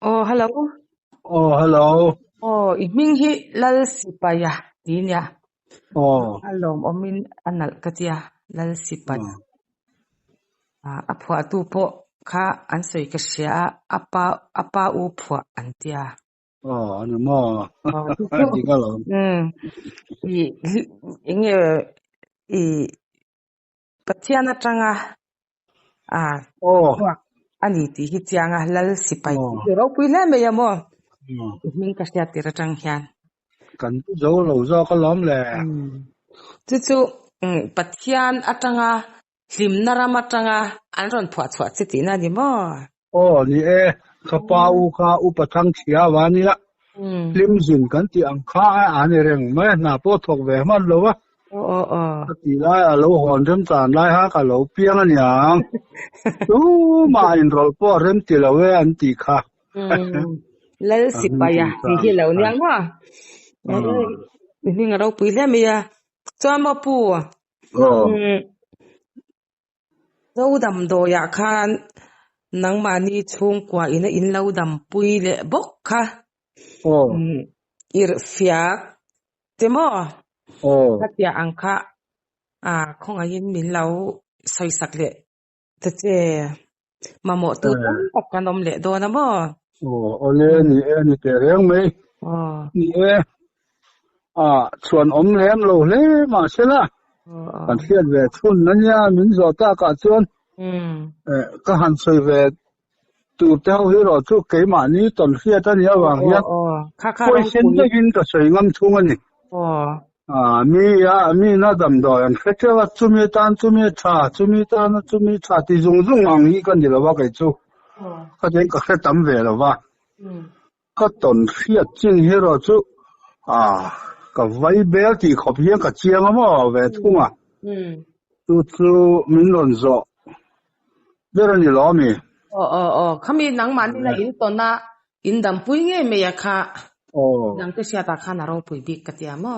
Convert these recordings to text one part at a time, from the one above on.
Oh, hello. Oh, hello. Oh, iming hi lal sipaya dinya. Oh, Alom omin anal katia lal sipaya. oh, Apua tu po ka ansoi kasya apa upua antia. ano mo? Oh, tu po. Di ka lang. I inge i patiana tanga Oh, wa ani ti hitianga lal sipaya. oh, Ro puila me yamo. oh. Iming kasya tira tang hian. Kan dấu lâu do có lắm lẹ. Tutu patian atanga lim naram atanga anron phwa chiti na di mo. Oh, ni ka u patang chia wa ni la. Lim zin kan ti ang kha ani reng me na po thok ve man lo wa. Oh. Ti lai a lo hon rem tan lai ha ka lo piang an yang. Tu ma in rol po rem ti lo we an ti kha. Lal Ang ti sipaya ta. hi lo niang mo. Ni ngaro pi le me ya. Chama pu. Oh, Zo dam do ya khan nang mani chung kwa ina in lo dam pui le bok kha. oh, Ir fiak temo. oh. Katia angka không ai yên mình lâu soi sắc lệ thế chứ mà một tu tâm tập cái nôm lệ đồ nè bơ Oh, ole ni te reng me. Ni chuan om lem lo le ma sela kan khiat ve thun na nya min zo ta ka chuan ka han soi ve tu te ho hi ro chu ke ma ni ton khiat ta ni awang hian khá poi rong sen cùi te gin ka soi ngam thung ani mi na dam do an khete wa chu mi tha ti zung zung ang hi kan ni lo wa kai chu ka den ka khe tam ve lo wa ka ton khiat chin hi ro chu ka vai bel ti khop hian ka chiang mo ve thunga tu min lon zo bera ni lo mi kami nang mani na in to na in dam pui nge me ya kha oh nang ke sia ta kha na ro pui bi ka tia mo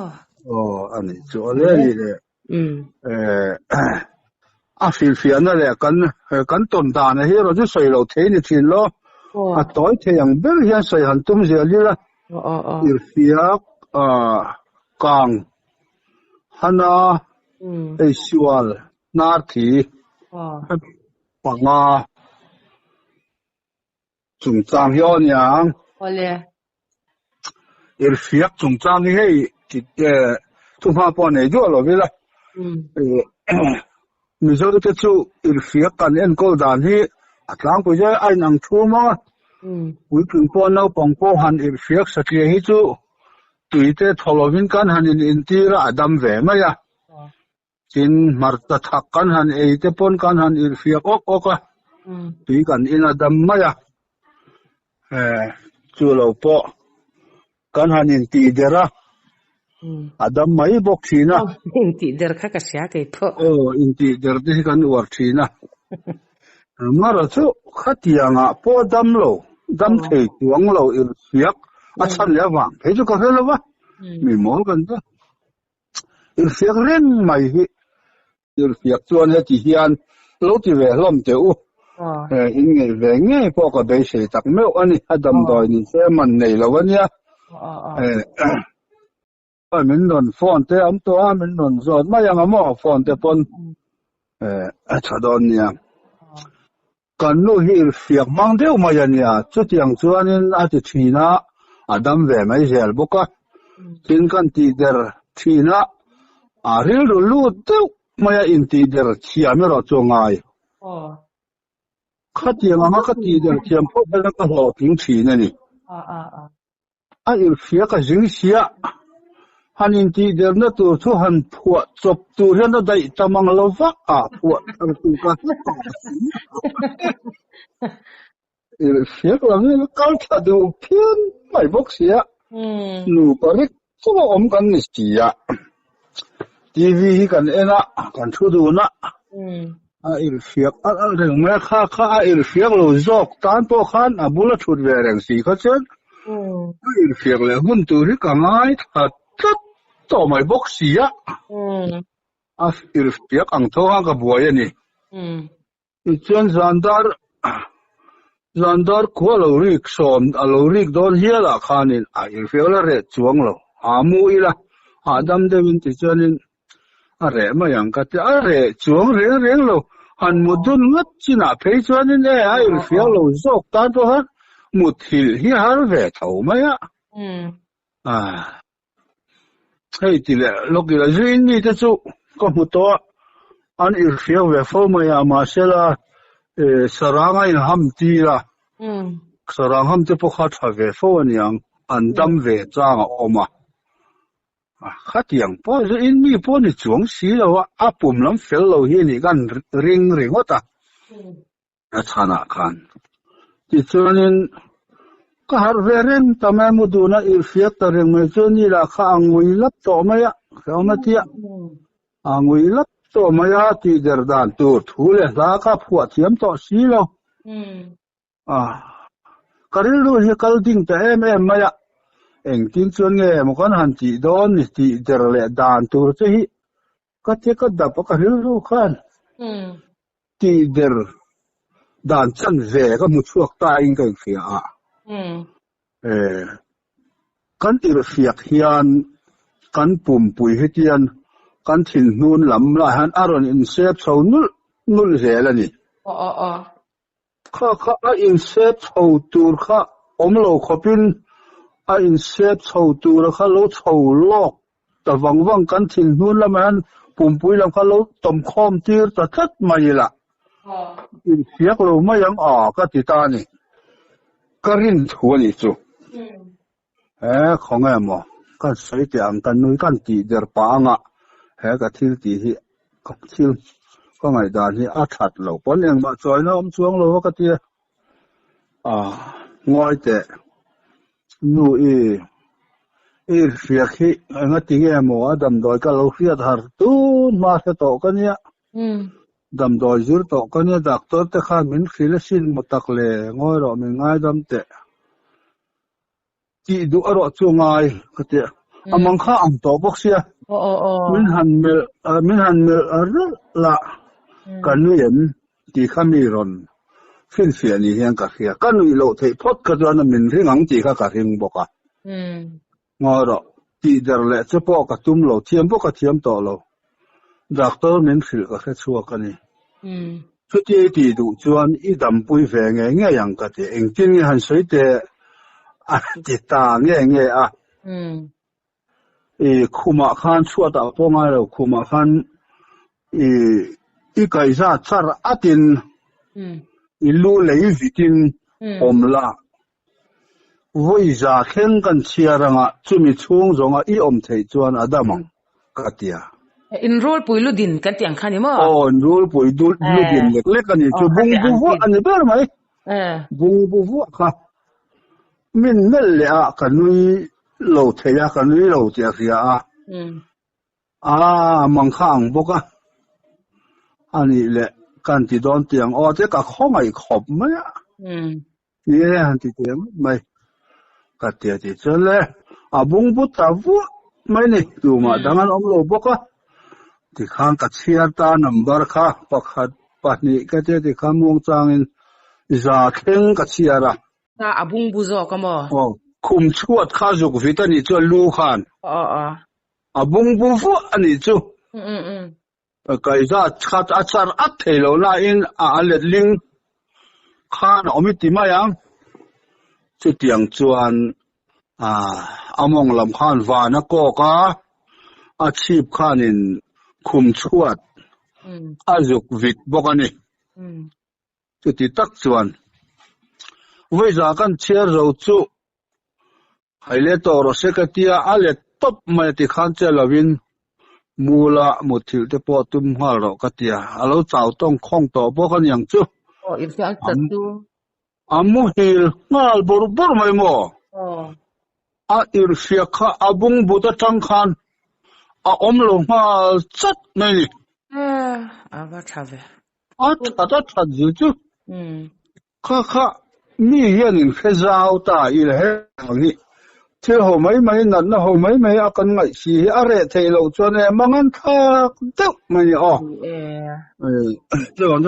ani chu le ni le fil na le kan ton da na hi ro ju soi lo the ni thin lo toi the yang ber hian soi han tum je li la ir fiak kang hana eisual nar thi panga chung chang hian yang ole ir fiak chung chang hi ti tu ma po ne jo lo vi la mi zo te chu ir fiak kan en kol dan hi atlang pu je ai nang thu ma wi pin po no pong po han ir fiak sa ke hi chu tuite tholovin kan han in ti ra adam ve ma ya chin marta thak kan han te pon kan han ir fiak ok tui kan in adam ma ya chu lo po kan han in ti dera adam mai bok thina in ti der kha ka sia ke pho in ti der de kan war thina mara chu khatianga po dam lo dam thei tuang lo ir fiak a chan ya wang he chu ka helo wa mi mol kan ta ir fiak ren mai hi ir fiak chuan he ti hian lo ti ve hlom te u in nge ve nge po ka be se tak meu ani adam doi ni se man nei lo wania min non phone te am to min non zot ma yang mo phone te pon chadon nia kan nu hi fiak mang deu ma ya nia chu tiang chuanin a ti thina adam ve mai zel boka tin kan ti der thina a ril ru lu deu maya in ti der chiam ro chongai khatiang ma ka ti der chiam pho bela ka ho ting thina ni a il fiak ka jing sia hanin ti der na tu chu han phua chop tu hian na dai tamang lo va phua ang tu ka fiak la ni kal tha du phian mai bok sia nu pa ri chu om kan ni sia tv hi kan ena kan thu du na il fiak reng me kha il fiak lo zok tan po khan abula thut ve reng si kha chen il fiak le hun tu ri ka ngai tha to mai bok sia il fiak ang tho ha ka buai ani chuan zandar Zandar kuwa lo rik som lo rik don hiala khanin a irfela re chuang lo amu ila adam devin ti chanin a re ma yang ka ti a re chuang re lo han mudun ngat china pe chanin e a irfel lo zok ta to ha muthil hi har ve thau ma ya hei ti le loki la zin ni te chu ko mu to an irfel ve fo ma ya ma sela saranga in ham ti la sarang ham te pokha tha ve fo niang an dam ve chang a oma khatiang po zo in mi po ni chuang si lo a pum lam fel lo hi ni gan ring ota a chana khan ti chuanin ka har ve ren tamai mu du na il fiat ta reng me chu ni la kha angui lap to ma ya khama tia angui lap to ma ya ti der dan tu thule za ka phua thiam to si lo karil lu hi kal ding ta em ma ya eng tin chuan nge mo kan han ti don ni ti der le dan tur che hi ka te ka da pa karil lu khan ti der dan chan ve ka mu chuak ta in ka fia kan ir fiak hian kan pum pui hetian kan thin nun lam la han aron in sep chho nul zel ani kha a in sep chho tur kha omlo khopin a in sep chho tur kha lo chho lok ta wang kan thin nun lam han pum pui lam kha lo tom khom tir ta that mai la in fiak lo ma yang ka ti ta ni karin thuani chu khong mo kan sei tiang kan nui kan ti der pa nga ka thil ti hi ka thil ko ngai dan hi a that lo pon eng ma choi na chuang lo ka ti ngoi te nu fiak hi nga ti nge mo adam doi ka lo fiat har tu ma se to ka nia dam doi zur to ka nia doctor te khan min khilasin motak le ngoi ro mi ngai dam te ti du aro chu ngai ka ti amang kha am to bok sia min han mel la kanuyen ti khami ron fin fia ni hian ka khia kanui lo thei phot ka dona min ringang ti ka ring boka ngoro ti der le che po ka tum lo thiam bo ka thiam to lo doctor min fil ka khe chuak ani chu ti du chuan I dam pui ve nge yang ka ti eng tin han sei te ti ta nge khuma khan chuata po ngai lo khuma khan I kai za char atin ilu lei vitin omla voi za khen kan chiaranga chumi chung zonga I om thei chuan adamang katia enroll puilu din kan tiang khani mo enroll pui lu din lek ani chu bung bu ani ber mai bung bu kha min mel le a kanui lo theya kanui lo tia ria mang khang boka ani le kan ti don tiang te ka khongai khop ma ni han ti tiang mai ka tia ti chole abung bu ta vu mai ni tu ma dangan om lo boka ti khang ka chiar ta number kha pakhat pahni ka te ti khamung changin za kheng ka chiara ta abung bu zo ka mo khum chuat kha zuk vitani chu lu khan abung bu fu ani chu kai za khat achar at thelo la in alet ling khan omiti mayang chu tiang chuan among lam khan wana ko ka achip khanin khum chuat azuk vit bokani chu ti tak chuan voi za kan chiar ro chu haile to ro sekatia alet top mai ti khan chelawin mula muthil te po tum hal ro katia alo chaw tong khong to bo kan yang chu irfiang tatu amu hil ngal bor mai mo a irfia kha abung buta tang khan om lo ngal chat mai ni ava thave ta chu kha mi hian in phezau ta il he ni thế hồ mấy nắn là hồ mấy akan ngai si are thei lo chuan e mangan tha teu mai o thế còn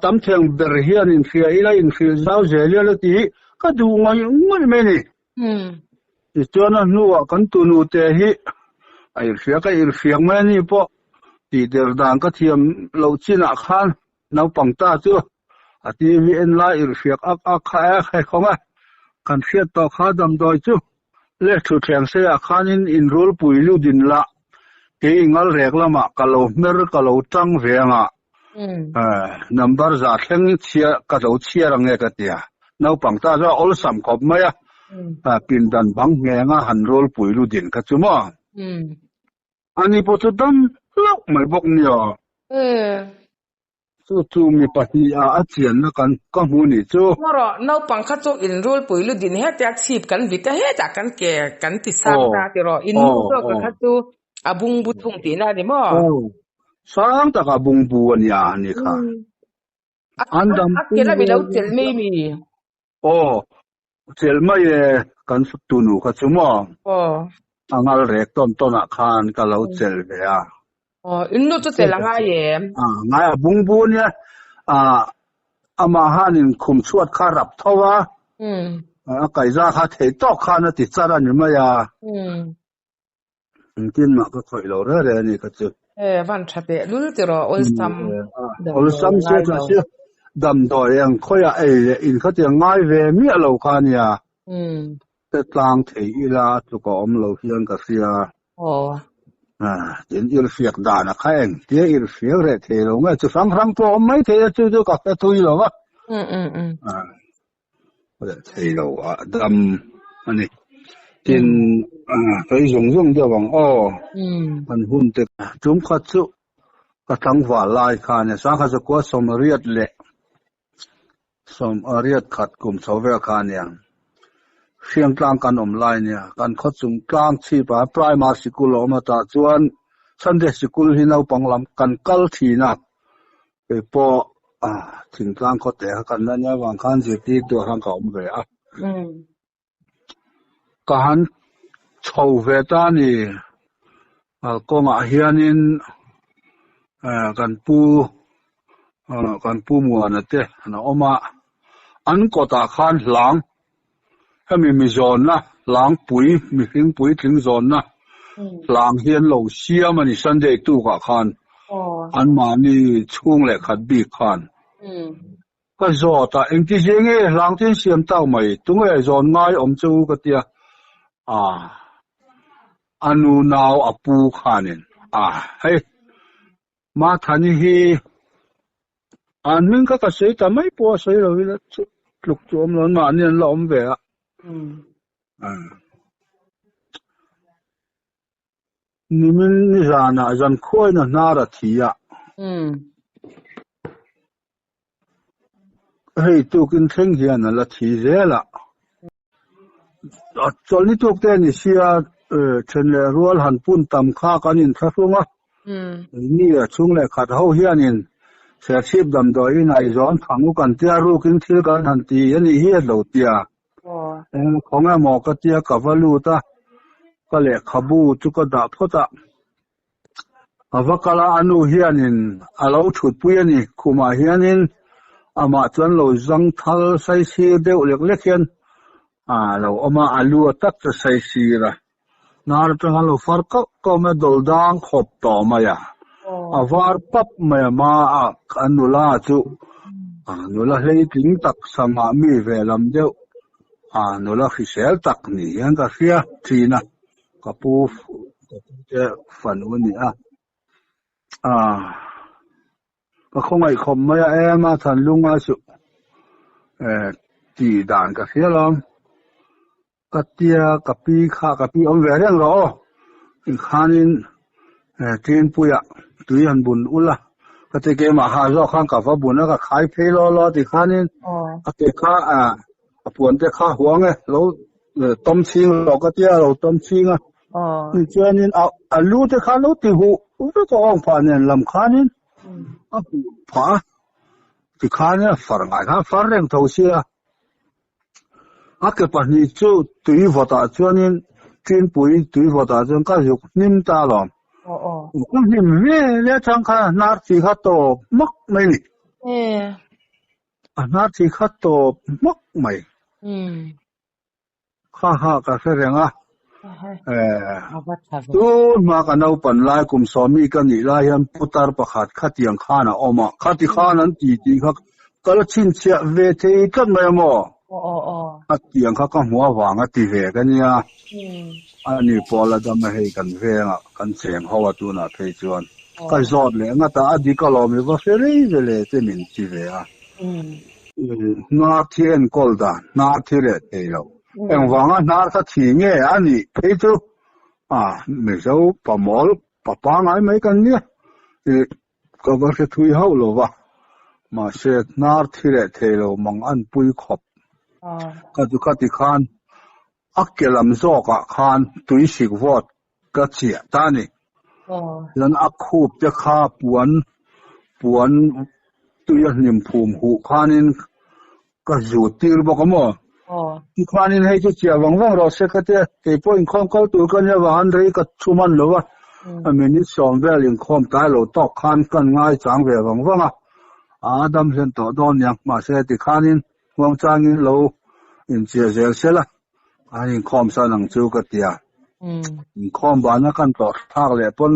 tấm thiêng bờ hiền in phía ấy là in phía giáo dễ liên là tí cái đủ ngay ngay mấy nè thì cho nó nuôi cái tu nuôi thế hi ai phía cái phía mấy nè po thì để đàn cái thiềm lâu chín à khan nấu bằng ta chứ thì viên lại phía khai không à kan phía to khá đầm đôi chứ lệ thu thiêng sẽ khan in roll bùi lưu din la cái ngal rèn la mà kalau trăng về mà number za theng chia ka zo chia rang nge ka tia nau pang ta za ol sam khop mai a pin dan bang nge nga han rol puilu din ka chuma ani po chu dam lok mai bok nyo chu mi pati a chian na kan ka mu ni chu ro nau pang kha chu in rol puilu din he ta chip kan vi ta he ta kan ke kan ti sang ta ti ro in mu to ka kha chu abung bu thung ti na ni mo sáng ta cả bung buồn nhà này cả anh đam cái là mình đâu chel mấy mi chel mấy cái tu nu cái chú mò anh al rek ton à khan cái lâu chel về in nó cho chel ngay em ngay bung buồn nha ama hanin khum chuat kha rap thawa cái ra kha thấy to khan nó tít ra như mấy tin mà cái khỏi lâu rồi này cái chú van chate lul tiro olsam se ta se dam doi ang khoya in khati ngai ve mi alo khania te tlang thei ila tu ko om lo hian ka sia tin il fiak da na khaeng tie il fiak re the lo nga chu sang to om mai the chu ka ta tui lo wa thei lo dam ani tin cái dùng cho bằng mình hun tự chúng khát chú cái thằng vả lại khai này sáng khai sẽ có som ariat khát cùng sáu về khai này riêng trang căn lại này căn khát chúng trang chi bà primary school mà ta chuan Sunday school hi nấu bằng làm căn cal thì nè cái po thỉnh trang có thể cănนั้นเนี่ยบางครั้งจะตีตัวทางเขาไม่ได้การchầu về ta nè có ngã hianin kan pu mua na te na oma an ko ta khan lang hemi mi zon na lang pui mi hing pui thing zon na lang hian lo siam ani Sunday tu ka khan an ma ni chung le khat bi khan ka zo ta eng ti jenge lang tin siam tau mai tung e zon ngai om chu ka tia anu nau apu khanin hey ma thani hi an min ka sei ta mai po sei lo ila luk chom lon ma nian lo om ve ni min ni rana jan khoi na na ra thia hey tu kin theng hian la thi zela chol ni tuk te ni sia chen le rual han pun tam kha kanin thafunga ni chung le khat ho hianin se chip dam doi nai zon thangu kan tia ru kin thil kan han ti ani hi lo tia khonga mo ka tia ka valu ta ka le khabu chu ka da phota avakala anu hianin alo thut pui ani khuma hianin ama chuan lo zang thal sai si deuh lek lek hian lo oma alu tak ta sai si ra nar tang lo farka ko me dol dang khop to maya avar pap me ma anula chu anula hei ting tak sama mi ve lam deuh anula khisel tak ni yang ka sia thina kapu te fan uni ka khongai khom maya ema than lunga su ti dan ka sia lam katia kapi kha kapi om ve reng ro in khanin tin puya tuian bun ula kate ke ma ha zo khang ka fa bun ka khai phe lo ti khanin ate kha apuan te kha huang lo tom ching lo katia lo tom ching ni chuanin alu te kha lo ti hu u to ong pha nen lam khanin apu pha ti khania far ngai kha far reng tho sia cái phần này chú tùy vào ta cho nên chuyên bùi tùy vào ta cho cái dục niêm ta làm cái niêm về lấy thằng khai nát chỉ khai tổ mắc mấy อันนั้นที่ข้าโตมักไหมข้าก็แสดงตูมากันเอาปันไล่กุมสามีกันนี่ไล่ยันพุทธาประคัดขัดยังข้านะออกมาขัดที่ข้านั้นตีเขาก็ละชินเชียเวทีกันไม่หมอขัดยังเขาก็หัวหวางตีเวกันเนี่ยอันนี้พอละจะไม่ให้กันเวงกันเสียงเขาว่าตัวน่ะเพจวนก็จอดเลยงั้นแต่อดีตก็เราไม่ว่าเฟรีเลยจะมินตีเวนาที่เอ็นกอลดานาที่เรตเอเราเอ็งหวังนาถ้าทิ้งเงี้ยอันนี้เพจไม่ใช่ปะหมอปะปังอะไรไม่กันเนี่ยก็ว่าจะทุยเขาหรอวะมาเสดนาที่เรตเอเรามังอันปุยขบก็ดูขัดที่ขานอักเกลัมโซกะขานตุยสิกวอดก็เสียตานี่แล้วอักคูบจะฆ่าปวนตุยนิมภูมิหูขานินก็จูตีรบอกมั้งที่ขานนินให้จะเสียวังเราเสกเตะแต่พออินคอมเขาตัวกันเนี่ยว่าอันเรื่องก็ชุมันหรอวะอเมริกาเวลิงคอมตายเราตอกขานกันง่ายจังเววังดัมเซนต่อโดนยังมาเสกที่ขานนินวังจางินเราอินเสียเสียละอันนี้คอมสนังจูกเตียคอมบ้านนักกันต่อทักเลยปน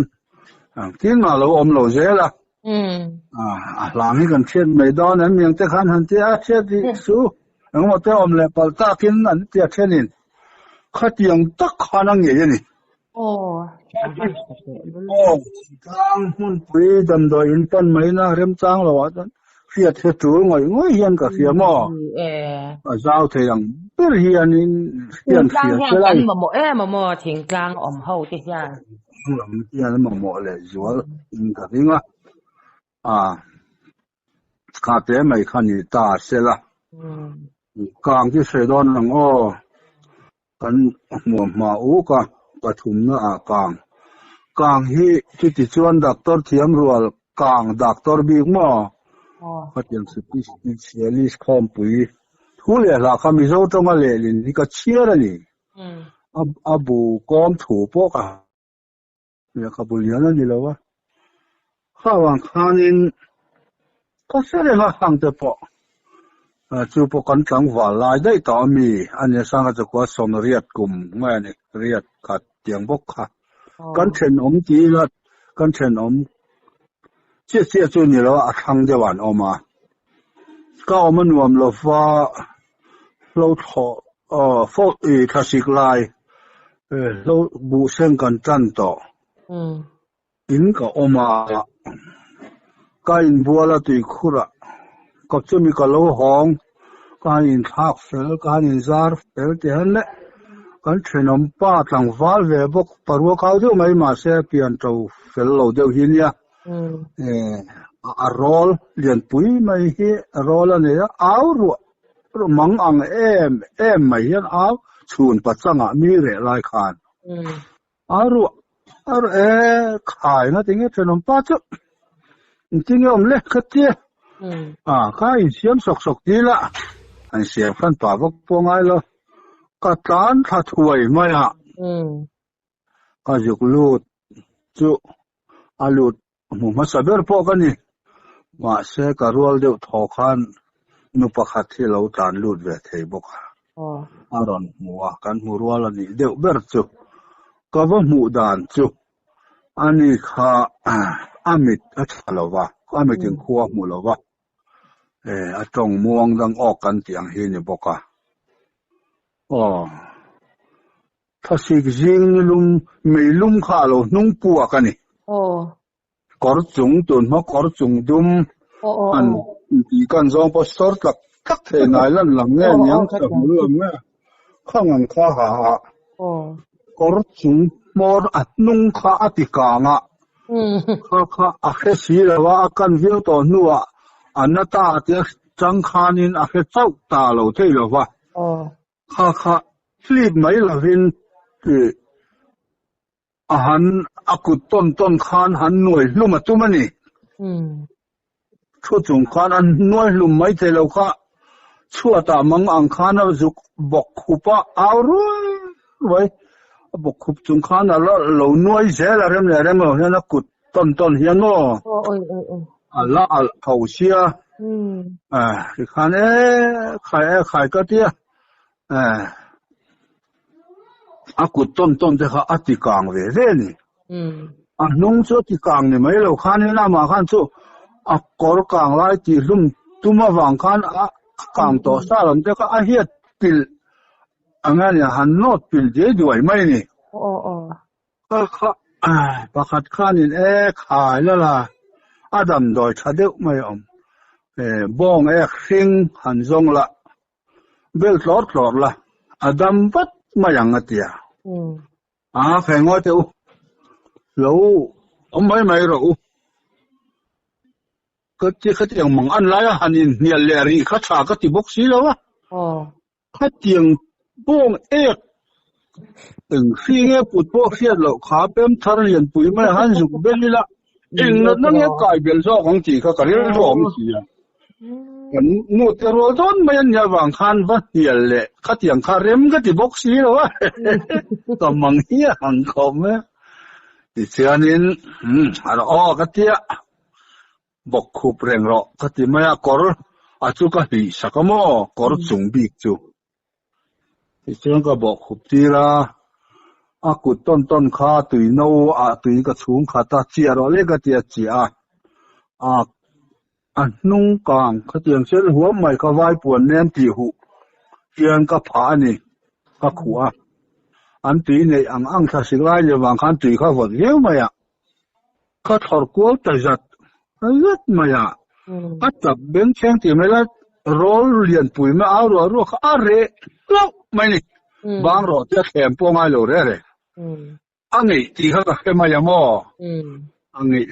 ที่มาเราเราเจละหลังนี้กันเช่นไม่ได้นั้นยังจะขันหันเตียเช่นที่สู้ยังว่าแต่เลยปลตากินนั่นเตียเช่นนี้ขัดยังตักขานังเงี้ยนี่ทางหุ่นปีดำโดยอินปันไม่น่าเริ่มจ้างเราอ่ะเสียเสียตัวง่อยยันกับเสียหม้อเจ้าเทียงเป็นเฮียนี่เฮียนเสียเท่าไรมาถึงกลางอมเฮาที่ย่าเฮียนมาเลยจัวกับนี่ง่ะข้าแต่ไม่ขันนี่ตาเสียละกลางที่เสดอนหลังกันหัวมาก็ปฐุมนะกลางที่ติดชวนดักตอร์เทียมรัวกลางดักตอร์บีกหม้อก็ยังสุดที่เสียลิสคอมปุยทุเรศละคำมิโซตรงอะไรนี่ก็เชื่อเลยนี่บูกอมถูปกเนี่ยขบุลยันนี่แล้ววะข้าวังข้านินก็เสียเลยมาฟังแต่ปอจูปกันสังวาลายได้ต่อมีอันนี้สังกัดกว่าสมเรียดกลุ่มเมื่อนี่เรียดขัดเตียงบกค่ะกันเชนอมจีละกันเชนอมเสียจุนี่แล้วทางเดวันออกมาก็มันรวมเราฟ้าเราถอฟอกทัศน์ลายเราบูเซนกันจันต่ออินก็ออกมาก็อินบัวละตุยคุระก็จะมีก็เราห้องก็อินทักเฟลก็อินซาร์เฟลเทียนเละกันเชนอมป้าตั้งฟ้าเวบกปรัวเขาที่ไม่มาเสียเปลี่ยนตัวเฟลเราเดียวหินเนี่ยรอลเรียนปุยไม่เหี้ยรอลเนี่ยเอารัวมังอังไม่เห็นเอาชูนปัจจังมีเรื่องลายขานเอารัวขายนะจริงๆขนมปัจจุจริงๆอมเล็กขัดเจี๊ยขายเสียมสกดีละอันเสียฟันป่าพวกพวงไงล่ะก็ตานถ้าถวยไม่ก็ยุกลูดจุอาลูดมุมาสเบอร์พวกกันนี่มาเสกรัวเดียวทอคันนุปขัดที่เราตานลูดเวทีบกอารอนมัวกันมัวรัวละนี่เดียวเบอร์จุก็ว่าหมู่ดานจุอันนี้ข้าอามิดอัชลาวะอามิดถึงขั้วหมู่ลาวะจงม่วงดังออกกันเตียงเฮนี่บกถ้าสิ่งจริงลุมไม่ลุมข้าเรานุ่งปัวกันนี่กอดจุงตุนมากอดจุงดุมอันที่กันจงพอสอดตักเทนายลั่นหลังเงี้ยยังจะเรื่องเงี้ยข้างข้าหากอดจุงมอดอัดนุ่งข้าอติกางข้าอาเขสีแล้วว่ากันเวียวต่อนัวอันนั้นตาเดียจังคานินอาเขเจ้าตาเราเท่แล้วว่าข้าฟลีดไม่ละวินหันอากุต้นคานหันหน่วยลุ่มมาตุ้มนี่ชั่วจงคานอันหน่วยลุ่มไม่เจแล้วก็ชั่วตามังอังคานจุกบกขุปะเอาไว้บกขุปจงคานแล้วเราหน่วยเจแล้วเรื่องอะไรเรื่องนั้นกุต้นเฮียงอ๋อละเขาเสีย ที่คันขายก็เตี้ยอากุดต้นจะเขาอติกางเวเรนี่นุ่งชุดติกางนี่ไม่เราคันนี่น่ามาคันชุกอร์กางไล่ตีลุ่มตุมาวางคันกางตัวซาลมจะก็เฮียปิลอันนี้หันโนดปิลเจด้วยไหมนี่ก็ประคัดคันนี่ขายแล้วล่ะอาดัมโดยชัดเดียวไม่บ้องซิงหันซงละเบลต์ลอดละอาดัมวัดมาอย่างเดียแข่งว่าเจ้าแล้วไม่รู้ก็ที่เขาอย่างมังอันไรหันเนี่ยเลรีเขาฉากก็ติบกสีแล้ววะเขาเตียงบ้องถึงซีเงี้ยปุดพวกเสียแล้วขาเป็นทาร์เลียนปุยไม่หันสุกเบลลี่ละนั่นเนี่ยกลายเป็นโซ่ของจีเขาก็เรียกโซ่ของจีกันงูเตโรต้นไม่ยันยาวางคันวันเหี่ยเลยข้าเตียงข้าเร็มก็ติบกสีแล้ววะก็มังเหี้ยหันคมที่เชื่อนินอะไรก็เตี้ยบกคูเปล่งรอก็ติไม่กอร์อาจุก็หิสักโมกอร์จุงบิกจูที่เชื่อก็บกคูตีละอากุดต้นข้าตุยโนตุยก็สูงข้าตาเจียรอเล็กก็เตียจีนุ่งกางเขาเตียงเส้นหัวใหม่ก็ไว้ปวนแนมตีหูเตียงก็ผานี่ก็ขัวอันตีในอังทัศน์ไล่ในบางคันตีเขาฝนเลี้ยวมาเขาถอดกัวแต่จัดเลือดมาก็จับเบงแข้งตีไม่ละโรลเลียนปุ๋ยไม่เอารัวเขาอะไรแล้วไม่นี่บางรถจะแถมพวกไม้โหลเลยอันนี้ตีเขาก็แค่มาอย่างมั่วอันนี้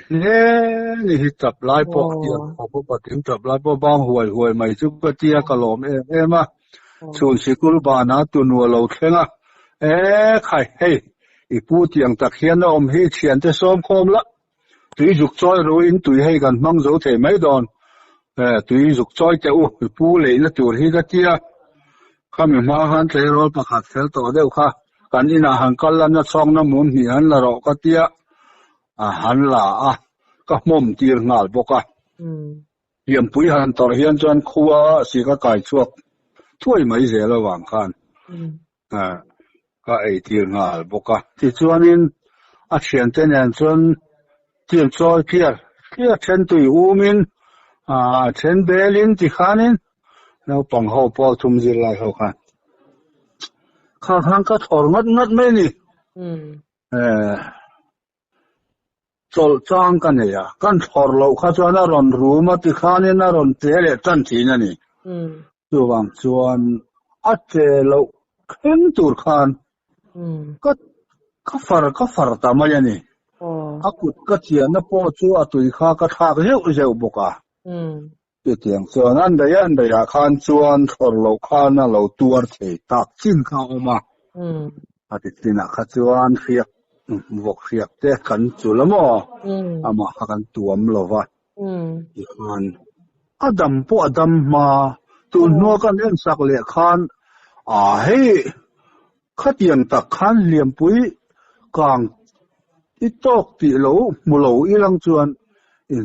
นี่จับไล่พวกเดียวพวกปฏิมจับไล่พวกบางหวยไม่ชุบก็เจียกระหล่อมมาส่วนสิกุลบานาตัวนัวเราเข่งใครอีผู้เตียงตะเคียนให้เขียนจะซ้อมคมละตุยจุกจ้อยรู้อินตุยให้กันมั่งโจเทไม่โดนตุยจุกจ้อยจะผู้เล่นตัวที่ก็เจียข้ามีมาหันเทโรประคัดเทต่อเดียวค่ะกันอินาหันกันแล้วนัดซองน้ำมันนี่หันละรอก็เจียหันละก็มุมตีร์งาลบกเยี่ยมปุ๋ยหันต่อเฮียนจนคัวสิก็ไก่ชวกถ้วยไม่เสียระหว่างกันก็ตีร์งาลบกที่ชวนนินเขียนเต้นจนเตรียมซอยเพียเช่นตุยอูมินเช่นเบลินที่ขานินแล้วปังเขาพอทุ่มจิไลเขากันข้าทางก็ถอดงัดไม่นี่จอลจ้างกันเนี่ยกันถอดเราข้าจวนน่ารอนรู้มาที่ขานินน่ารอนเตะเลยจันทีนั่นนี่ตัวบางจวนเจเราขึ้นตูร์ขานก็ฟาร์ตามาอย่างนี้กุดก็เทียนนะพ่อชัวตุยข้าก็ทากเหี้ยวบกที่เตียงส่วนอันใดข้านชวนถอดเราข้าน่ะเราตัวเทตักจิ้นเข้ามาที่ที่น่ะข้าชวนเฟียกบกเฟียกเตะกันจุลมอมากันตัวมลวะอีกอันอดัมมาตัวนัวกันเองสักเล็กข้านให้ข้าเตียงตักข้านเหลี่ยมปุ้ยกลางอีตอกตีเหลามุเหลาอีหลังจวน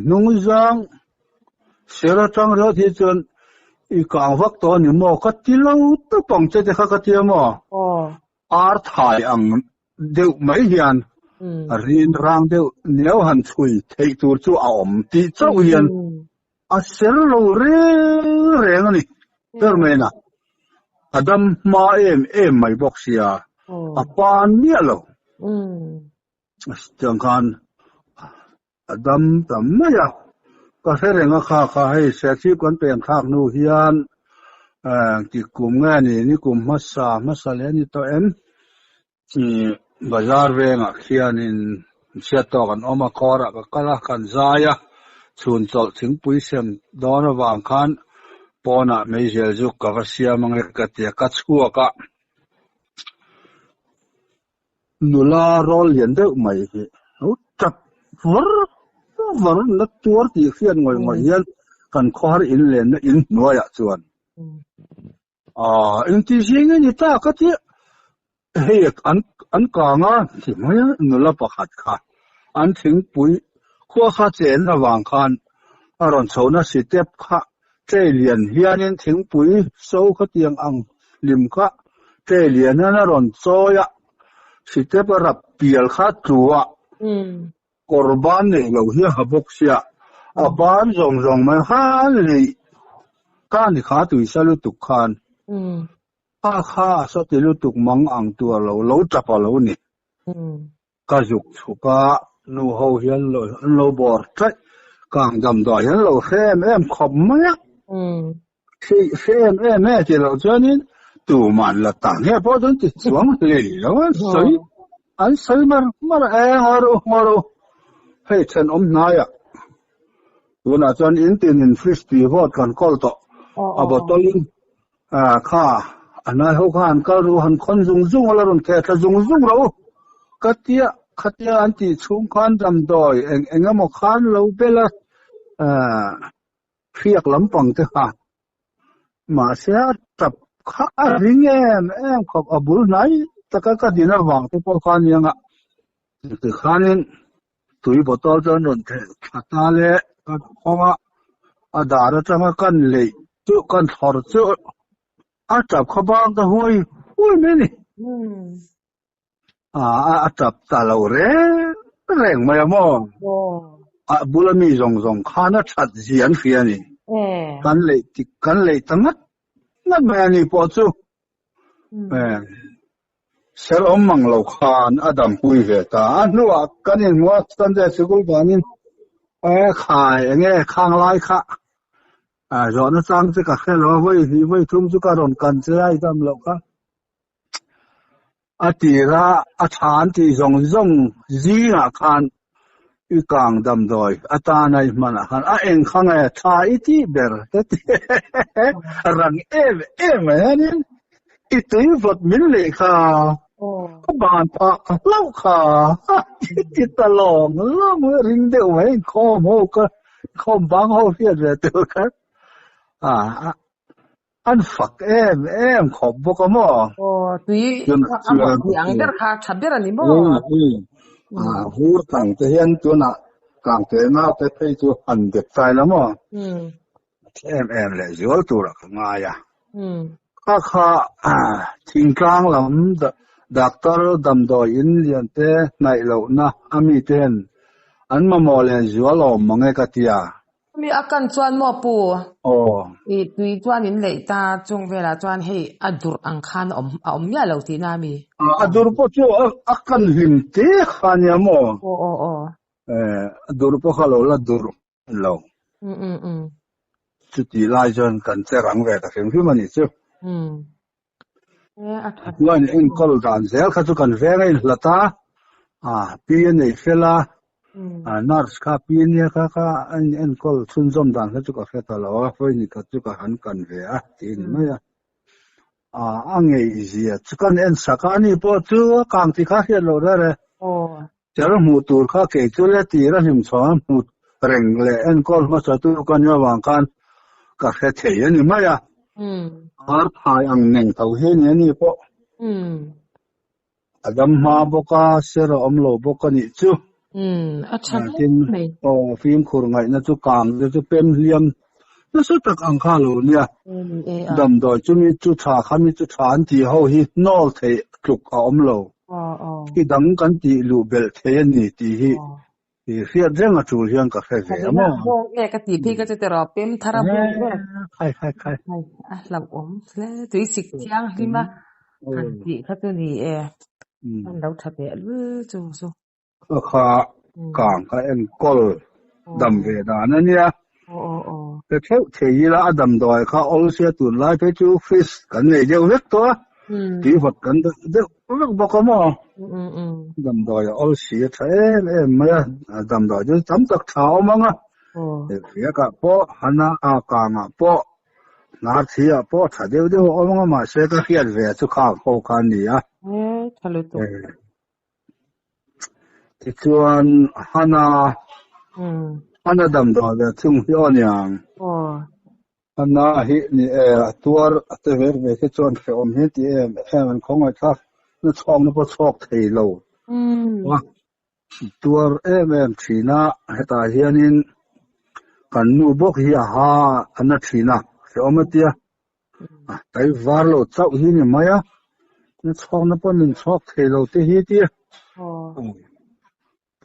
นุ่งจังเสียละจังแล้วที่จวนอีกางวักตัวนี่หมอกัดที่เหลาตัวปังเจตข้ากัดที่หมอร์ถ่ายอังเดี๋ยวไม่เห็นรินรังเดี๋ยวเหนียวหันชุยเทตัวจู่อมตีเจ้าเห็นเสียละเร่งนี่เติมไม่นะอดัมมาไม่บอกเสียปานเนี่ยเหรอจังกันดำแต่ไม่อยากก็แสดงว่าข้าให้เสียชีวิตกันเป็นข้างนู้นเฮียนที่กลุ่มงานนี่กลุ่มมัสเลนี่ตัวที่บาซาร์เวงเฮียนินเสียต่อกันออกมาคอร์ก็ละกันใจส่วนต่อถึงปุยเซมดอนวางคันปอนะไม่เจอจุกก็เสียมังเล็กเตียกัดชัวก็นุลารอลยันเดอไม่เหรอจับวรนัดตัวที่เขียนงอยยันกันคอร์อินเลนอินนัวจวนอินที่สิ่งนี้ตาก็ที่เฮ้ยอันกลางที่ไม่นุลาประคัดค่ะอันถึงปุยขั้วข้าเจนระหว่างคัน aron chona step kha che lian hianin thingpui so kha tiang ang lim kha che lian na ron choya step rap pial kha tuwa korban ne lo hi habok sia aban zong zong mai ha le kan kha tui salu tuk khan kha so ti lu tuk mang ang tu lo chapa lo ni ka juk chuka nu ho hian lo bor trai kang dam do hian lo khem em khom ma khi khem em ti lo chanin tu man la tang he po don ti chuang le lo soi an soi mar ngoro hei chen na ya tuna chan in tin in frisbee hot kan kol to abotolin kha anai ho khan ka ru han khon zung ala ron the zung ro katia anti chung khan dam doi engamo khan lo bela phiak lampang te ha ma sia tap kha ring em khop abul nai taka ka dina wang te po khan yanga te khanin tui botol jon ron the khata le ka khoma adara changa kan le chu kan thor chu a chap khabang ta hoi me ni a chap ta lo reng ma mo a bulami zong khana chat zian fia ni kan le tangat na ma ni po chu ser mang lo khan adam hui ve ta nuwa kanin wa tan de sikul ganin khai nge khang lai kha rõ nó sang chứ cả khe lo với thum chu ka ron kan che ai tam lo ka ti ra chan ti zong ji na khan i kang dam doi ta nai mana khan eng khang ai tha ti ber rang manin i tui vot min le kha ko ban pa lau kha ti ta long lo mo ring de wei kho mo ka khom bang ho fia de tu ka an phak em khop bok mo tui yang der kha chaber ani mo hur tang te hian tu na kang te na te phei chu an de sai la mo em le zol tu ra nga ya kha thing kang lam doctor dam do in lian te nai lo na ami ten an ma mo le zol om mangai ka tia mi akan chuan mo pu i tui chuan in lei ta chung vela chuan hei adur ang khan om ya lo ti na mi adur po chu akan lim te khan ya mo adur po khalo la dur lo chu ti lai jon kan che rang ve ta phim mani chu wan en kol dan zel kha chu kan ve ngai lata pi nei fela nars ka pinia ka en kol chun zom dan ka chu ka feta lo foi ni ka chu ka han kan ve ti ni ma ya angei zia chu kan en sakani po chu kang ti kha hian lo re char mu tur kha ke chu le ti ra him chon mu reng le en kol ma cha tu kan ya wang kan ka khe the ni ma ya ar phai ang neng thau he ni po adam ma boka ser om lo boka ni chu phim khur ngai na chu kang de chu pem liam na su tak ang kha lo nia dam doi chu mi chu tha khami chu than ti ho hi nol the tluk om lo ki dang kan ti lu bel the ni ti hi ti fiat reng a chu hian ka khe ve mo nge ka ti phi ka te ro pem thara bo khai lam om le tui sik chiang hima kan ti kha tu ni an lo tha pe lu chu kha kang ka en kol dam ve da na nia pe theu thei la adam doi kha ol sia tun lai pe chu fish kan nei deu vek to ti hot kan de vek bok mo dam doi ol sia thae ma dam doi ju cham tak thao manga ya ka po hana ka nga po na thia po tha deu ol ma se ka hian ve chu kha ko kan ni thalu to ti chuan hana dam do ve chung hi onyang hana hi ni tuar te ver ve ke chuan fe om he ti an khong ai kha na chong na po chok thei lo wa tuar thina heta hianin kan nu bok hi ha ana thina se omatia tai varlo chau hi ni maya na chok na pon nin chok thelo te hi ti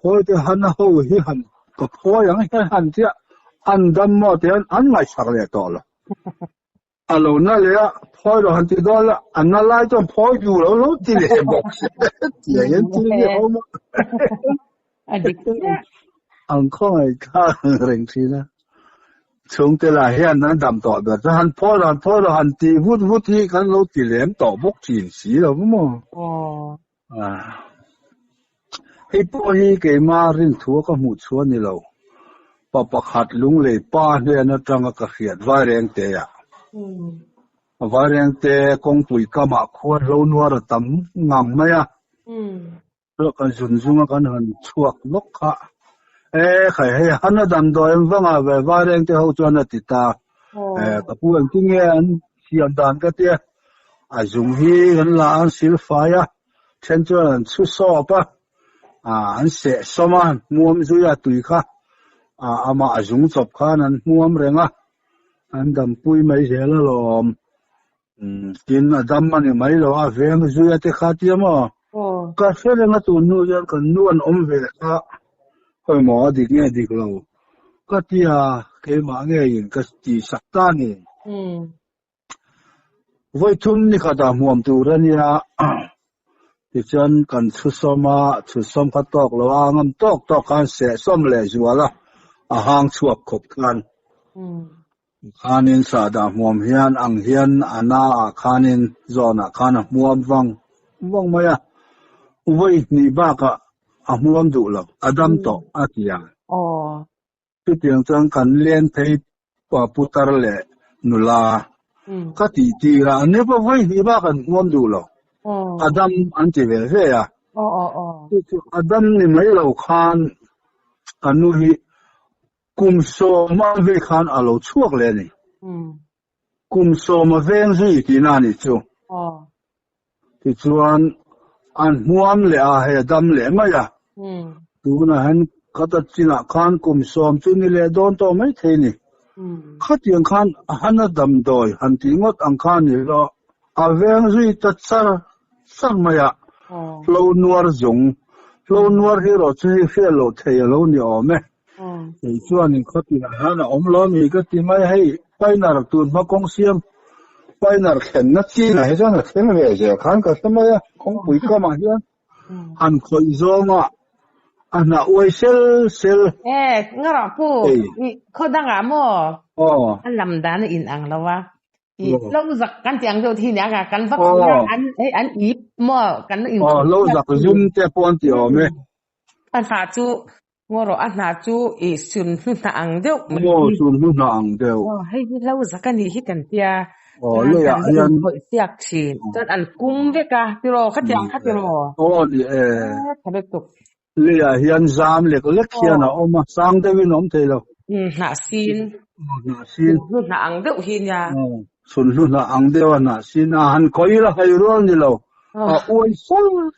phoi te han ho hi han ko phoi yang hi han tia an dam mo te an ngai sak le to lo alo na le phoi lo han ti do la an na lai to phoi ju lo ti le bok ti le yen ti le ho mo an khoi ka reng thi na chúng ta là hiện đang đảm tỏ được cho hắn thôi là hắn tì vút thì hắn lâu tì lém tỏ bốc chỉnh xí rồi đúng không? Cái bộ hi cái mà riêng thua có một số này lâu, bọc hạt lúng lệ ba này nó trong cái khiết vài rèn tè à, vài rèn tè công tuổi cả mà khoa lâu nuôi rồi tắm ngầm này à, rồi cái dùng cái hắn chuộc lốc cả. Khai hắn đã đâm đôi em vâng à về vài rèn tè hậu chuan là tịt ta, cái phụ anh kinh nghiệm hiện đại cái tè, dùng hi hắn là anh xịt phai à, trên cho anh xuất sọp à. Anh sẽ xong anh muam duy tùy khá mà dùng chọc khá anh muam rèn anh đâm bùi mấy thế là lòm tin đâm anh mấy lo vẹn duy thế khá tiêm mà cà phê là tụi nuôi dân cần nuôi ôm về khá hồi mỏ đi nghe đi lâu cái tia cái mà nghe những cái gì sắc tan này với thun thì khá đam muam tụi ra nha thì chân cần xuất xóm cắt tóc là ngâm tóc can sẽ xóm lệ rồi là hàng chuộc khóc can khanin sa da muam hian ang hian ana khanin zona khana muam wang maya voi ni ba ka muam du lo adam to atia ti tiang chang kan len thei pa putar le nula ka ti ra ne pa voi ni ba kan muam du lo Adam anti về về à? Adam ni mấy lâu khan anu hi kum so ma về khan alo chuộc lên này. Kum so ma về gì thì na ni chu. Thì chuan an muam le a he Adam le ma ya. Tu na han kata china khan kum so chu ni le don to mấy thế ni. Khát tiếng khan han Adam đôi han tiếng ngót ang khan ni lo. A về gì tất sa sang maya lâu nuôi dùng lâu nuôi hi rồi chơi phê lâu thầy lâu nhiều mẹ thì cho nên có tiền hắn là ông lo mi cái tiền mai hay bay nào tuần mà công xiêm bay nào khen nó chi này cho nó khen về giờ khán cái什么呀không bị có mà chứ anh khơi gió mà anh là uy sel nghe rõ phụเขาดังอ่ะมั้งanh làm đàn in ăn lâu à lâu giặc cắn tiếng rồi thì nhá cắn vấp anh ít mà cắn in lâu giặc zoom te pon tiểu mẹ anh hạ chú ngô rồi anh hạ chú xuân luôn là ăn đâu xuân luôn là ăn đâu hay lâu giặc cái này hít cần tia lấy anh hội tiệc chỉ cho anh cung với cả thì rồi khát tiếng rồi thật là tục lấy anh giam lấy cái kia nào mà sang đây với nó thế đâu hạ xin luôn là ăn đâu hi nha xuân luôn là ăn đều na xin han coi là hay rồi đi lâu ôi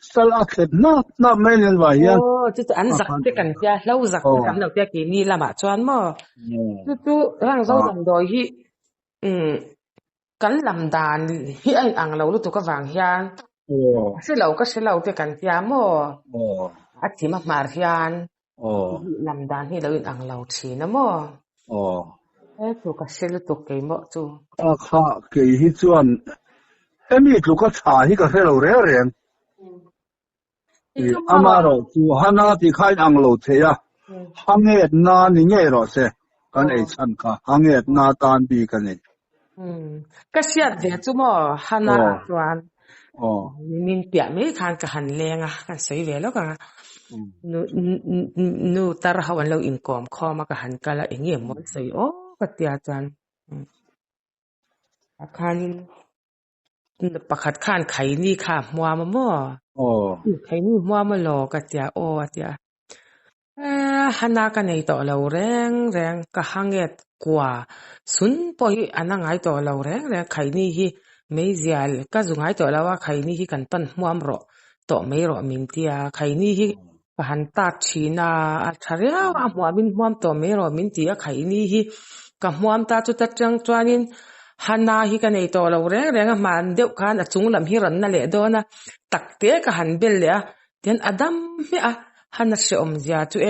sal akhet na mấy lần vậy ya chứ anh giặc cái cảnh kia lâu giặc cái cảnh đầu tiên kỳ ni là mà cho anh mà chứ rằng dâu dần rồi hi cắn làm đàn hi anh ăn lâu lúc tụi có vàng hian sẽ lâu cái cảnh kia mà anh chỉ mà hian làm đàn hi lâu ăn lâu chỉ nó mà tụi cái sẽ tụi cái mà chú khá cái hi chuan em biết tụi cái茶hi cái lâu rẻ rẻ ama rồi chú hana thì khai ăn lâu thế à hàng ngày na ni nghe rồi sẽ cái này chân cả hàng ngày na tan bị cái này cái chuyện thế chú mà hana chuan mình tiệm mấy khăn cái hành leng à cái sấy về đó cả nu tar hawan lâu income kho mà cái hành cái là ý nghĩa một sấy cái tia chuan khănประคัดข้านไขนี่ค่ะมัวมาม่อไขนี่มัวมาหลอกะเตียเตียฮันนากันในต่อเราแรงกะหังเอ็ดกว่าสุนปอยอันนั้นไงต่อเราแรงไขนี่ฮีไม่เสียก็จุงไงต่อเราว่าไขนี่ฮีกันปั้นมัวมรอต่อไม่รอมินเตียไขนี่ฮี หันตาชีนาชาเรียว่ามัวมินมัวตัวเมรอมินตีอะไขนี่ฮีกับมัวตาจุดจังจวนินฮันนาฮีกันไอตัวเราแรงมันเดียวกันจุงลำฮีรันนั่นแหละโดนะตักเตะกับหันเบลเลยเดียนอดัมเมียฮันนัชอมยาตัว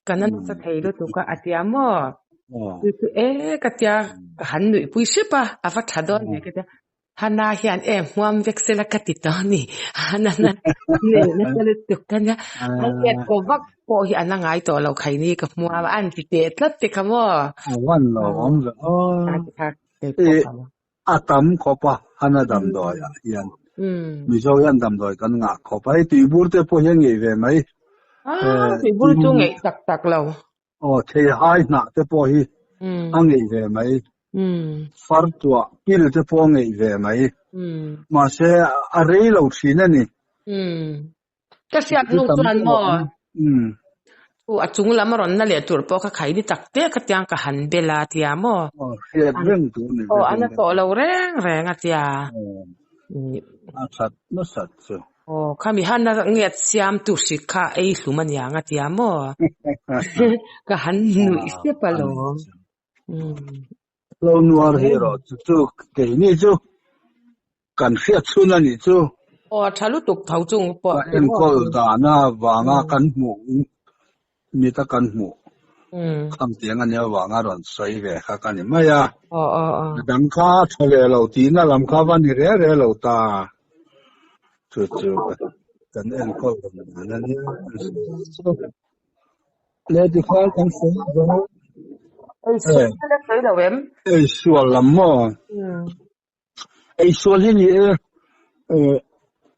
กันนั้นจะเทโลตุกะอาทิยามอตัวกัตยาหันหนุ่ยปุยชิปะอาฟัดฮัดอนเนี่ยกัตฮันนาฮิอันมัวมเวกเซลกัติตานี่ฮันนั่นเนี่ยนั่นเลยตุกันเนี่ยฮันเอ็ดก็วักพอฮิอันนั่งไอตัวเราใครนี่กับมัวอันติเตะลัดติคำว่าวันหลงเลยอาตมขบฮันดำดอยยันมิโซยันดำดอยกันงะขบตีบูร์เตพอยังไงเว้ไหมตีบูร์จุงไงตักเราเทหายหนักเตพอฮีอังไงเว้ไหมฟาร์ตัวกิลเตพอไงเว้ไหมมาเสียอะไรเราสินั่นนี่ก็เสียนุ่งจวนบ่อาจุงละมารอนนั่นแหละตัวปอค่ะไข่ดิตักเตะกะยังกะหันเบลาเตียมอเสียเรื่องตัวนี้อันนั้นตัวเราแรงอ่ะเตียสัตว์น่าสัตว์ข้ามีฮันน่ะเงียดเสียมตุสิค่ะไอ้สุมันยังอ่ะเตียมอกะหันหนุ่ยเสียปะโลเราหนัวเฮโร่จู่เกี่ยนี่จู่กันเสียชุนนี่จู่ทะลุตุกเผาจุงปอเอ็นก็ดานะวางกันหมูมีตะกันหมูคำเตียงอันนี้วางร้อนใส่เวะกันนี่ไม่อะดังข้าทะเลเราตีน่ะลำข้าวันนี้เร่เราตาจู่กันเอ็นก็นั่นเนี่ยเลี้ยที่ข้ากันสิไอ้ส่วนเล็กๆเดี๋ยวเว้มไอ้ส่วนละมั่วไอ้ส่วนที่นี่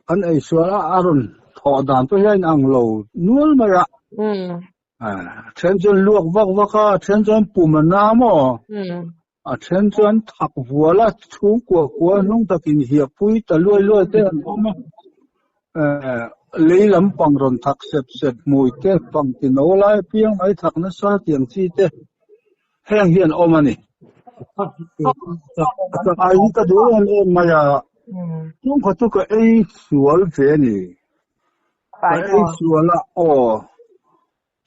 อันไอ้ส่วนอารมณ์ถอดด่านตัวใหญ่อังโลนัวมาอะเช่นจนลวกวักเช่นจนปุ่มน้ำเช่นจนถักหัวละชูกัวนุ่งตะกินเหียปุ้ยตะลวยเต้นออกมาเลยลำปังรอนถักเสร็จมวยเต้ปังตินโอไลเพียงไอ้ถักนั้นซาเตียงซีเต้แห้งเหียนออกมานี่จากไอ้ที่กระดูกเอ็มมาอย่างนุ่งเขาตุกไอ้สวนเฟนี่ไอ้สวนละ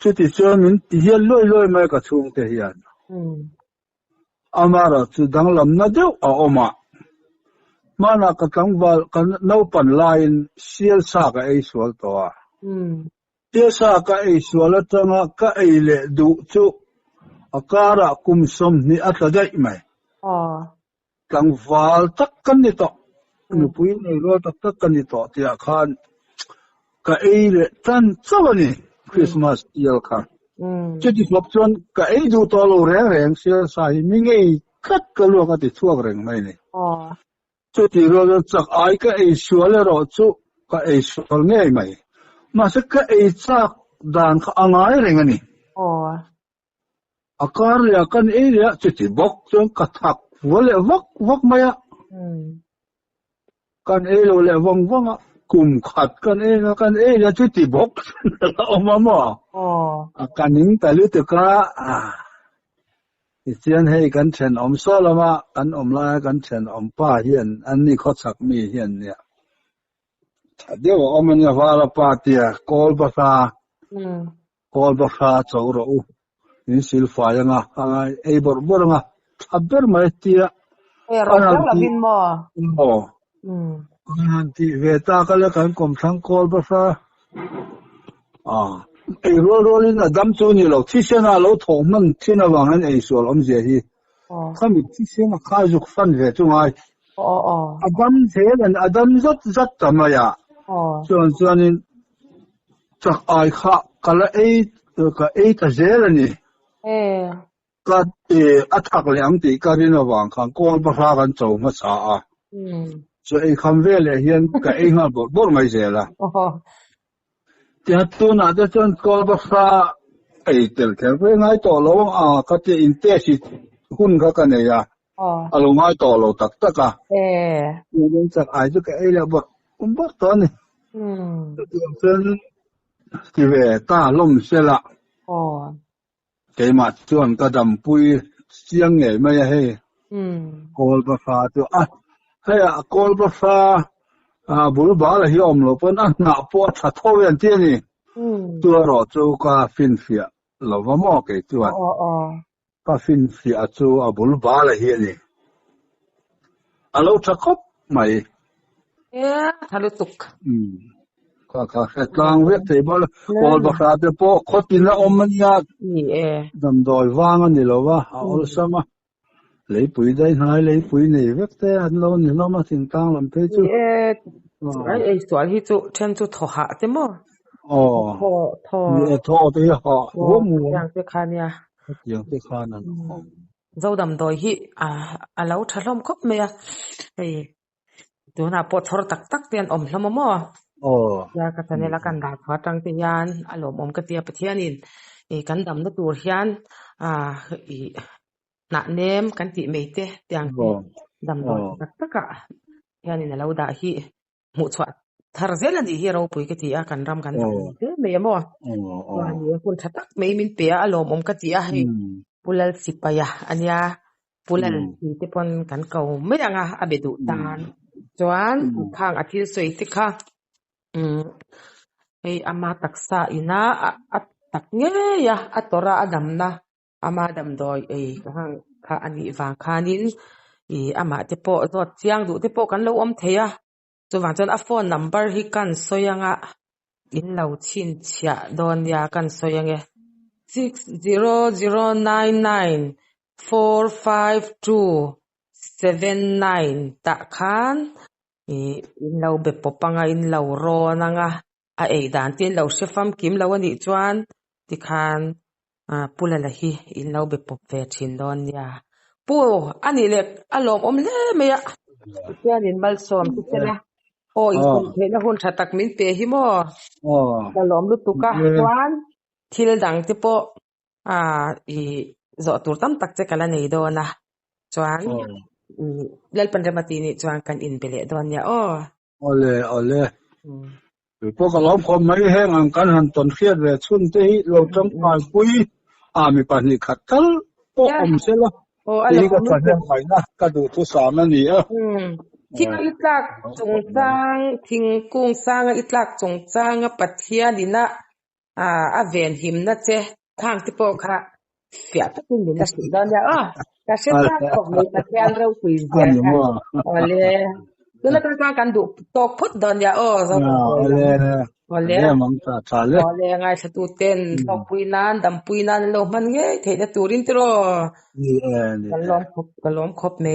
ชุดที่เจอมันที่เฮียลอยไม่กระชุ่มเทียนอามาระจุดดังลำนัดเดียวเอามานักตั้งว่ากันน้าปันไลน์เสียสากไอ้สวนตัวเสียสากไอ้สวนละตั้งก็ไอ้เล่ดูจุอาการะคุมสมนี่อัตได้ไหมตั้งว่าตักกันนี่ต่อนุปุยนี่รู้ตักกันนี่ต่อที่อาคารก็ไอ้เล่ตั้งสวนี่คริสต์มาสเดียวกันจุดที่พบจนก็ไอ้ดูตัวเราแรงเสียสายมิไงคัดกลัวกันที่ทั่วแรงไม่เนี่ยจุดที่เราจะไอ้ก็ไอ้ชัวร์เลยเราจุก็ไอ้ชัวร์ง่ายไหมมาสักก็ไอ้จักด่านข้างไงแรงนี่อาการเลยกันไอ้เนี่ยจุดที่บอกจนกระทักหัวเลยวักไม่อะกันไอ้เราเลยวังกุมขัดกันเองกันเนี่ยจุดที่บอกเอามาหม้อกันนิ่งแต่รู้ตึกละเสียนให้กันเช่นอมซ้อละมากันอมลากันเช่นอมป้าเฮียนอันนี้เขาสักมีเฮียนเนี่ยเดี๋ยวอมเนี่ยว่าละป้าเตียกอลภาษาเจ้าเรานี่สิลฟ้ายังไอ้บอร์งทับเบอร์มาเตียเราจะละบินบ่นั่นที่เวทากันแล้วกันกรมสังกอลภาษาไอ้โรลินะดำจูนี่เราที่เชน่าเราถงมันที่น่าวังนั้นไอ้ส่วนอมเสียฮีเขามีที่เชน่าข้าจุกฟันเวทุงไงอดัมเสียนั่นอดัมจัดทำไมอ่ะส่วนนี้จากไอ้ข้าก็เลยไอ้ตาเจริญนี่ก็อัฐักเลี้ยงตีก็รินวังข้างกอลภาษากันโจมาสาส่วนไอ้คำเวลเฮียนก็ไอ้งาบไม่เสียละที่ตัวน่ะจะจนกอลภาษาไอ้เตลแค่เพื่อไงต่อเราก็จะอินเตอร์สิหุ่นเขากันเนี่ยเราไงต่อเราตักอ่ะยังจากไอ้จุกไอ้แล้วบอกตอนนี้ส่วนที่เวตาล่มเสียละเกี่ยมาชวนกระดำปุยเสียงไงไม่ให้กอลภาษาตัวให้กอลภาษาบุรุษบ้าเลยอมเราเป็นหน้าปวดถ้าท้อเวียนที่นี่ ตัวรอจูก็ฟินเสียเราว่าหม้อเกจวนก็ฟินเสียจูอาบุลบาละเฮียนี่เราจะคบไหมทะลุตุกก็แค่กลางเวทีบอลบักราเตโปโคตินละอมมันยากดำดอยว่างอันนี้เราว่าเอาสมาเลยปุ๋ยได้หายเลยปุ๋ยนี่เวทีอันเราเนี่ยเรามาถึงกลางลำเพจูไอ้สวนที่จูเช่นจูทหะใช่ไหมทอที่หอหัวหมูอย่างที่ข้าเนี่ยอย่างที่ข้านั่นเราดำดอยที่เราทะเลาะคบเมียไอ้ตัวน่ะปวดทรตักตักเตียนอมละมั่วยากระทันละกันดาพอจังติยานอารมณ์อมกระเตียปะเทียนินกันดำนัตัวเฮียนหนักเนมกันติเมเตเตียงดำดอยตักตักะเฮียนินเราด่าฮีหมุดสวัสทาร์เซลันดีฮีเราปุยกติยากันรำกันดำเมียมั่ววันนี้คุณชัดตักไม่มินเปียอารมณ์อมกระติยาให้ปุลลสิปยาอันยาปุลลที่ที่ปนกันเก่าไม่ยังอาเบดุตานจวนข้างอาทิตย์สวยสิค่ะไอ้อามาตักษาอินะตักเงี้ยอัตระอดัมนะอามาดำดอยข้างอันนี้ฟังข้านินอามาเทปโตเสียงดูเทปกันเราเทียจนวันจนอัฟโฟนนัมเบอร์ฮิกันสวยงะอินเราชินเชียโดนยากันสวยงะ600994527 tak kan in lo be popanga in lo ro nanga dan tin lo shefam kim lo ani chuan ti khan pulala hi in lo be pop ve thin don ya pu ani le alom om le me ya tian in mal som ti chela in the na hun thatak min pe hi mo alom lu tuka chuan thil dang ti po zo tur tam tak che kala nei do na chuan lal pandamati ni chuan kan in bele don ya oleพวกเราพอไม่แห้งอันกันหันตอนเครียดเลยชุนที่เราจำปายปุยมีปัญหาขัดกันพวกอมเสียละนี่ก็ปัญหาใหม่นะก็ดูทุกสามนั่นนี่ทิ้งอิตลักจงจ้างทิ้งกุ้งสร้างอิตลักจงจ้างปัทเทียดินะเวนหิมนะเจ้ข้างที่พวกค่ะเสียทุกคนเป็นนักศึกษาเนี่ยแต่เชื่อว่าของในปัทเทียเราคุยกันเลยแล้วก็การดูตกพุทธดอนยาเลยมันจะชาเลยไงสตูเต้นตกปุยนานดำปุยนานโลมันเงี้ยเทนตูรินตรอกันล้อมครบไหม